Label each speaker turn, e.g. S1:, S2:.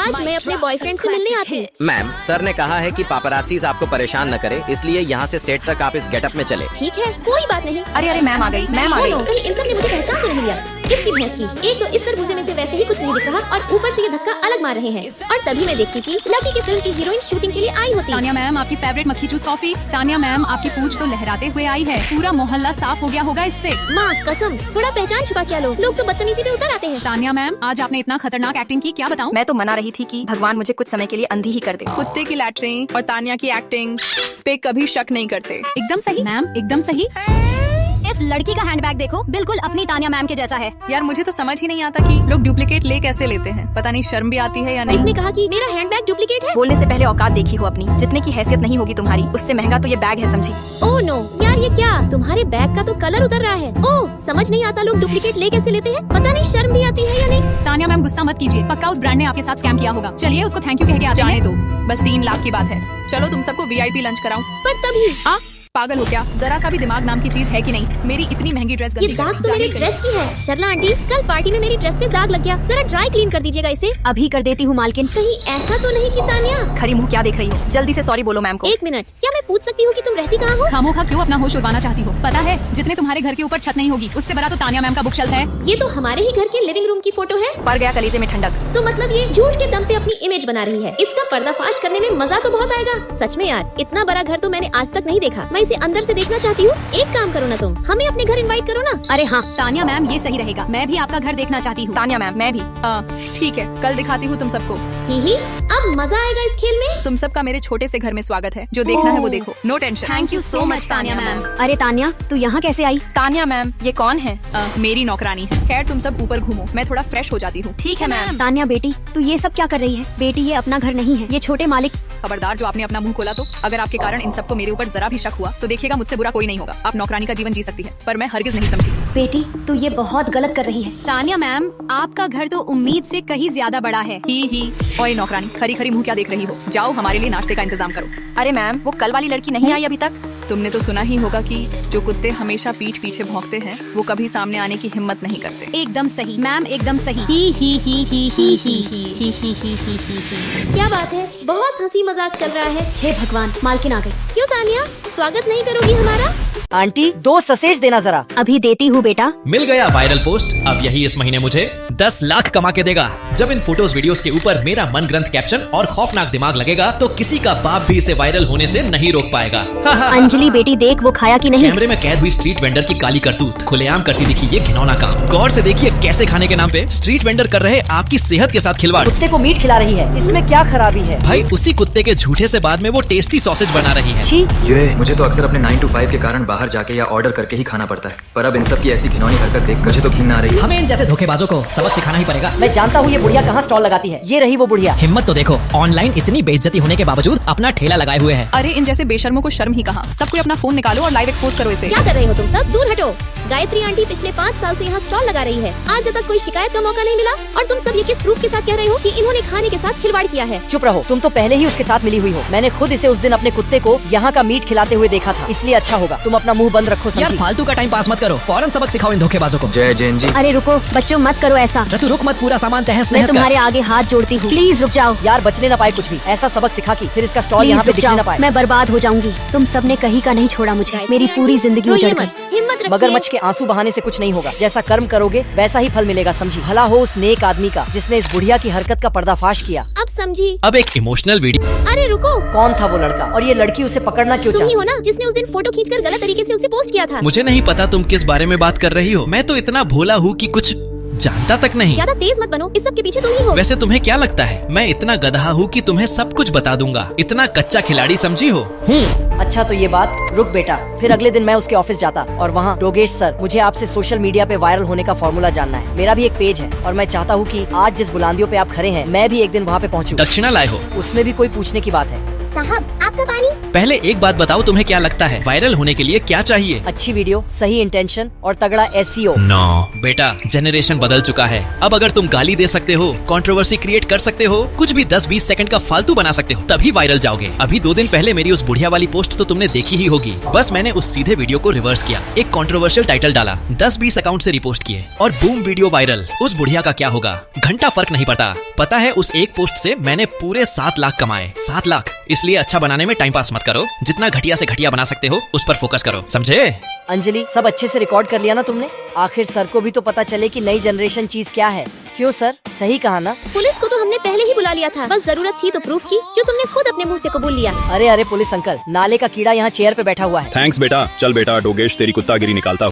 S1: आज मैं अपने बॉयफ्रेंड से मिलने आती।
S2: मैम, सर ने कहा है कि पापरात्सीज़ आपको परेशान न करे, इसलिए यहाँ से सेट तक आप इस गेटअप में चले।
S1: ठीक है, कोई बात नहीं।
S3: अरे अरे मैम आ गई, मैम आ गई।
S1: कहीं इन सब ने मुझे पहचान तो नहीं लिया। इसकी भैंस की, एक तो इस तरबूजे में से वैसे ही कुछ नहीं दिख रहा और ऊपर से ये धक्का अलग मार रहे हैं। और तभी मैं देखती कि लकी की फिल्म की हीरोइन शूटिंग के लिए आई होती।
S3: तानिया मैम आपकी फेवरेट मक्खी जूस कॉफी। तानिया मैम आपकी पूंछ तो लहराते हुए आई है, पूरा मोहल्ला साफ हो गया होगा इससे।
S1: माँ कसम, थोड़ा पहचान छुपा क्या लोग तो बदतमीजी पे उतर आते हैं।
S3: तानिया मैम आज आपने इतना खतरनाक एक्टिंग की, क्या बताऊं?
S4: मैं तो मना रही थी कि भगवान मुझे कुछ समय के लिए अंधी ही कर दे।
S5: कुत्ते की लैटरिन और तानिया की एक्टिंग पे कभी शक नहीं करते।
S3: एकदम सही मैम, एकदम सही।
S6: इस लड़की का हैंडबैग देखो, बिल्कुल अपनी तानिया मैम के जैसा है।
S5: यार मुझे तो समझ ही नहीं आता कि लोग डुप्लीकेट ले कैसे लेते हैं। पता नहीं शर्म भी आती है या नहीं।
S1: इसने कहा कि मेरा हैंडबैग डुप्लीकेट है।
S4: बोलने से पहले औकात देखी हो अपनी। जितने की हैसियत नहीं होगी तुम्हारी, उससे महंगा तो ये बैग है, समझी?
S1: ओह नो यार, ये क्या? तुम्हारे बैग का तो कलर उतर रहा है। ओह, समझ नहीं आता लोग डुप्लीकेट ले कैसे लेते हैं। पता नहीं शर्म भी आती है या नहीं।
S3: तानिया मैम गुस्सा मत कीजिए, पक्का उस ब्रांड ने आपके साथ स्कैम किया होगा। चलिए उसको थैंक यू कह के आते
S5: जाने
S3: हैं।
S5: दो, बस 3 लाख की बात है। चलो तुम सबको VIP लंच कराऊं।
S1: पर तभी
S5: पागल हो क्या? जरा सा भी दिमाग नाम की चीज है कि नहीं? मेरी इतनी महंगी ड्रेस
S1: ये
S5: गंदी
S1: दाग
S5: है।
S1: तो मेरी
S5: जाहिल
S1: ड्रेस की है। शर्ला आंटी, कल पार्टी में मेरी ड्रेस पे दाग लग गया, जरा ड्राई क्लीन कर दीजिएगा इसे।
S4: अभी कर देती हूँ मालकिन।
S1: कहीं ऐसा तो नहीं कि तानिया?
S4: खरी मुंह क्या देख रही हो? जल्दी से सॉरी बोलो मैम को।
S1: 1 मिनट, क्या मैं पूछ सकती हूँ कि तुम रहती कहाँ हो?
S3: खामोखा क्यों अपना होश उड़वाना चाहती हो? पता है जितने तुम्हारे घर के ऊपर छत नहीं होगी, उससे बड़ा तो तानिया मैम का बुक शेल्फ है।
S1: ये तो हमारे ही घर के लिविंग रूम की फोटो है।
S4: पड़ गया कलेजे में ठंडक।
S1: तो मतलब ये झूठ के दम पे अपनी इमेज बना रही है। इसका पर्दाफाश करने में मजा तो बहुत आएगा। सच में यार, इतना बड़ा घर तो मैंने आज तक नहीं देखा। मैं इसे अंदर से देखना चाहती हूँ। एक काम करो ना, तुम हमें अपने घर इनवाइट करो ना।
S6: अरे हाँ तानिया मैम, ये सही रहेगा। मैं भी आपका घर देखना चाहती हूँ।
S4: तानिया मैम, मैं भी।
S5: ठीक है, कल दिखाती हूँ तुम सबको।
S1: ही, अब मजा आएगा इस खेल में।
S5: तुम सबका मेरे छोटे से घर में स्वागत है। जो देखना है वो देखो, no tension.
S6: Thank you so much Tania ma'am.
S4: अरे तानिया, तू यहाँ कैसे आई? तानिया मैम, ये कौन है?
S5: मेरी नौकरानी है। खैर तुम सब ऊपर घूमो, मैं थोड़ा फ्रेश हो जाती हूँ।
S4: ठीक है मैम। तानिया बेटी, तू ये सब क्या कर रही है? बेटी ये अपना घर नहीं है, ये छोटे मालिक।
S5: खबरदार जो आपने अपना मुंह खोला तो। अगर आपके कारण इन सबको मेरे ऊपर जरा भी शक हुआ तो देखिएगा मुझसे बुरा कोई नहीं होगा। आप नौकरानी का जीवन जी सकती है, पर मैं हरगिज नहीं समझी।
S4: बेटी तू ये बहुत गलत कर रही है।
S6: तानिया मैम, आपका घर तो उम्मीद से कहीं ज्यादा बड़ा है।
S5: ही ओए नौकरानी, खरी खरी मुंह क्या देख रही हो? जाओ हमारे लिए नाश्ते का इंतजाम करो।
S4: अरे मैम, वो कल वाली लड़की नहीं आई अभी तक?
S5: तुमने तो सुना ही होगा कि जो कुत्ते हमेशा पीठ पीछे भौंकते हैं वो कभी सामने आने की हिम्मत नहीं करते।
S6: एकदम सही मैम, एकदम सही।
S1: क्या बात है, बहुत हंसी मजाक चल रहा है।
S4: हे भगवान, मालकिन आ गई।
S1: क्यों तानिया, स्वागत नहीं करोगी हमारा?
S7: आंटी 2 ससेज देना जरा।
S4: अभी देती हूँ बेटा।
S8: मिल गया वायरल पोस्ट। अब यही इस महीने मुझे 10 लाख कमा के देगा। जब इन फोटोज वीडियोस के ऊपर मेरा मन ग्रंथ कैप्शन और खौफनाक दिमाग लगेगा तो किसी का बाप भी इसे वायरल होने से नहीं रोक पाएगा।
S4: अंजलि बेटी देख, वो खाया कि नहीं?
S8: कैमरे में कैद हुई स्ट्रीट वेंडर की काली करतूत खुलेआम करती दिखी ये घिनौना काम। गौर से देखिए कैसे खाने के नाम पे स्ट्रीट वेंडर कर रहे आपकी सेहत के साथ खिलवाड़।
S7: कुत्ते को मीट खिला रही है, इसमें क्या खराबी है?
S8: भाई उसी कुत्ते के झूठे से बाद में वो टेस्टी सॉसेज बना रही है।
S7: छी,
S9: ये मुझे तो अक्सर अपने 9 to 5 के कारण बाहर जाके या ऑर्डर करके ही खाना पड़ता है, पर अब इन सब की ऐसी घिनौनी हरकत देख मुझे तो घिन आ रही है।
S8: हमें इन जैसे धोखेबाजों को सबक सिखाना ही पड़ेगा।
S7: मैं जानता हूँ ये बुढ़िया कहाँ स्टॉल लगाती है। ये रही वो बुढ़िया।
S8: हिम्मत तो देखो, ऑनलाइन इतनी बेइज्जती होने के बावजूद अपना ठेला लगाए हुए है।
S5: अरे इन जैसे बेशर्मों को शर्म ही कहाँ। सब कोई अपना फोन निकालो और लाइव एक्सपोज करो इसे।
S1: क्या कर रहे हो तुम सब? दूर हटो। गायत्री आंटी पिछले 5 साल से यहाँ स्टॉल लगा रही है। आज तक कोई शिकायत का मौका नहीं मिला और तुम सब ये किस प्रूफ के साथ कह रहे हो कि इन्होंने खाने के साथ खिलवाड़ किया है?
S7: चुप रहो, तुम तो पहले ही उसके साथ मिली हुई हो। मैंने खुद इसे उस दिन अपने कुत्ते को यहाँ का मीट खिलाते हुए देखा था, इसलिए अच्छा होगा तुम अपना मुंह बंद रखो,
S8: यार
S7: समझी?
S8: फालतू का टाइम पास मत करो, फौरन सबक सिखाओ इन धोखेबाजों को।
S9: जय जैन जी।
S4: अरे रुको बच्चों, मत करो ऐसा।
S8: रतु रुक मत, पूरा सामान तहस
S4: मैं
S8: नहस कर।
S4: तुम्हारे आगे हाथ जोड़ती हूँ, प्लीज रुक जाओ।
S7: यार बचने न पाए कुछ भी। ऐसा सबक सिखा कि फिर इसका स्टॉल यहाँ
S4: प्लीज
S7: पे
S4: रुक
S7: दिखने न
S4: जाओ,
S7: पाए।
S4: मैं बर्बाद हो जाऊंगी। तुम सबने कहीं का नहीं छोड़ा मुझे, मेरी पूरी जिंदगी
S1: रोइए
S4: उजड़ गई।
S1: मत, हिम्मत रखिए।
S7: मगरमच्छ के आंसू बहाने से कुछ नहीं होगा। जैसा कर्म करोगे वैसा ही फल मिलेगा, समझी? भला हो उस नेक आदमी का जिसने इस बुढ़िया की हरकत का पर्दाफाश किया।
S1: अब समझी।
S8: अब एक इमोशनल वीडियो।
S1: अरे रुको,
S7: कौन था वो लड़का और ये लड़की उसे पकड़ना क्यों
S1: तुम ही
S7: चाहती?
S1: हो ना जिसने उस दिन फोटो खींचकर गलत तरीके से उसे पोस्ट किया था।
S8: मुझे नहीं पता तुम किस बारे में बात कर रही हो। मैं तो इतना भोला हूँ कि कुछ जानता तक नहीं।
S1: ज्यादा तेज मत बनो, इस सब के पीछे तुम ही हो।
S8: वैसे तुम्हें क्या लगता है मैं इतना गधा हूँ कि तुम्हें सब कुछ बता दूंगा? इतना कच्चा खिलाड़ी समझी हो?
S7: अच्छा तो ये बात, रुक बेटा। फिर अगले दिन मैं उसके ऑफिस जाता और वहाँ, योगेश सर मुझे आपसे सोशल मीडिया पे वायरल होने का फॉर्मूला जानना है। मेरा भी एक पेज है और मैं चाहता हूँ कि आज जिस बुलंदियों पे आप खड़े हैं मैं भी एक दिन वहाँ पे पहुँचूं।
S8: दक्षिणा लाए हो?
S7: उसमें भी कोई पूछने की बात है?
S1: साहब आप
S4: आपका पानी।
S8: पहले एक बात बताओ, तुम्हें क्या लगता है वायरल होने के लिए क्या चाहिए?
S7: अच्छी वीडियो, सही इंटेंशन और तगड़ा SEO।
S8: नो बेटा, जनरेशन बदल चुका है। अब अगर तुम गाली दे सकते हो, कंट्रोवर्सी क्रिएट कर सकते हो, कुछ भी 10-20 सेकंड का फालतू बना सकते हो, तभी वायरल जाओगे। अभी 2 दिन पहले मेरी उस बुढ़िया वाली पोस्ट तो तुमने देखी ही होगी। बस मैंने उस सीधे वीडियो को रिवर्स किया, एक कंट्रोवर्शियल टाइटल डाला, 10-20 अकाउंट से रिपोस्ट किए और बूम, वीडियो वायरल। उस बुढ़िया का क्या होगा? घंटा फर्क नहीं पड़ता। पता है उस एक पोस्ट से मैंने पूरे 7 लाख कमाए। 7 लाख। इसलिए अच्छा बनाने में टाइम पास मत करो, जितना घटिया से घटिया बना सकते हो उस पर फोकस करो, समझे?
S7: अंजलि, सब अच्छे से रिकॉर्ड कर लिया ना तुमने? आखिर सर को भी तो पता चले कि नई जनरेशन चीज क्या है। क्यों सर, सही कहा ना?
S1: पुलिस को तो हमने पहले ही बुला लिया था, बस जरूरत थी तो प्रूफ की, जो तुमने खुद अपने मुंह से कबूल लिया।
S7: अरे पुलिस अंकल, नाले का कीड़ा यहाँ चेयर पे बैठा हुआ है।
S10: थैंक्स बेटा। चल बेटा, डोगेश तेरी कुत्तागिरी निकालता